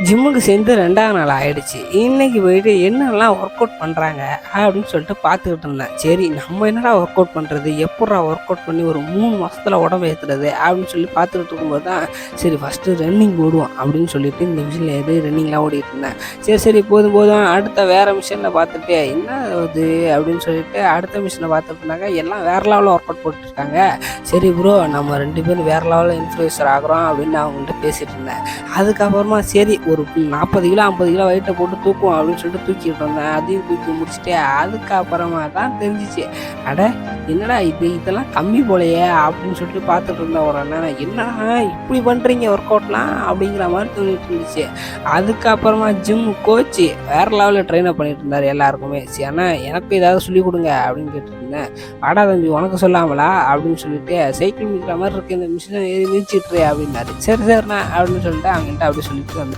ஜிம்முக்கு சேர்ந்து 2ஆவது நாள் ஆயிடுச்சு. இன்னைக்கு போயிட்டு என்னெல்லாம் ஒர்க் அவுட் பண்ணுறாங்க அப்படின்னு சொல்லிட்டு பார்த்துக்கிட்டு இருந்தேன். சரி நம்ம என்னடா ஒர்க் அவுட் பண்ணுறது, எப்பட்றா ஒர்க் அவுட் பண்ணி ஒரு 3 மாதத்தில் உடம்பு ஏற்றுறது அப்படின்னு சொல்லி பார்த்துக்கிட்டு இருக்கும்போது தான் சரி ஃபஸ்ட்டு ரன்னிங் ஓடுவோம் அப்படின்னு சொல்லிட்டு இந்த மிஷினில் ஏறி ரன்னிங்லாம் ஓடிட்டு இருந்தேன். சரி போதும் போதும் அடுத்த வேறு மிஷினில் பார்த்துட்டு என்ன இது அப்படின்னு சொல்லிட்டு அடுத்த மிஷினை பார்த்துட்டு இருந்தாங்க. எல்லாம் வேறு லெவலில் ஒர்க் அவுட் போட்டுருக்காங்க. சரி ப்ரோ நம்ம 2 பேரும் வேறு லெவலில் இன்ஃப்ளூயன்சர் ஆகிறோம் அப்படின்னு அவங்கள்ட்ட பேசிகிட்டு இருந்தேன். அதுக்கப்புறமா சரி ஒரு 40 கிலோ 50 கிலோ வெயிட்டை போட்டு தூக்குவோம் அப்படின்னு சொல்லிட்டு தூக்கிட்டு வந்தேன். அதையும் தூக்கி முடிச்சுட்டு அதுக்கப்புறமா தான் தெரிஞ்சிச்சு, அட என்னடா இதெல்லாம் கம்மி போலையே அப்படின்னு சொல்லிட்டு பார்த்துட்டு இருந்தேன். ஒரு அண்ணன் என்னடா இப்படி பண்ணுறீங்க ஒர்க் அவுட்லாம் அப்படிங்கிற மாதிரி தோணிட்டு இருந்துச்சு. அதுக்கப்புறமா ஜிம் கோச்சு வேறு லெவலில் ட்ரெயினப் பண்ணிட்டு இருந்தார் எல்லாருக்குமே. சரி அண்ணா எனக்கு ஏதாவது சொல்லிக் கொடுங்க அப்படின்னு கேட்டுட்டு இருந்தேன். வாடா தம்பி உனக்கு சொல்லாமலா அப்படின்னு சொல்லிட்டு சைக்கிள் மிதிக்கிற மாதிரி இருக்கு இந்த மிஷினை மிதிச்சிட்ரு அப்படின்னாரு. சரிண்ணா அப்படின்னு சொல்லிட்டு அவங்கள்ட்ட அப்படி சொல்லிட்டு வந்தேன்.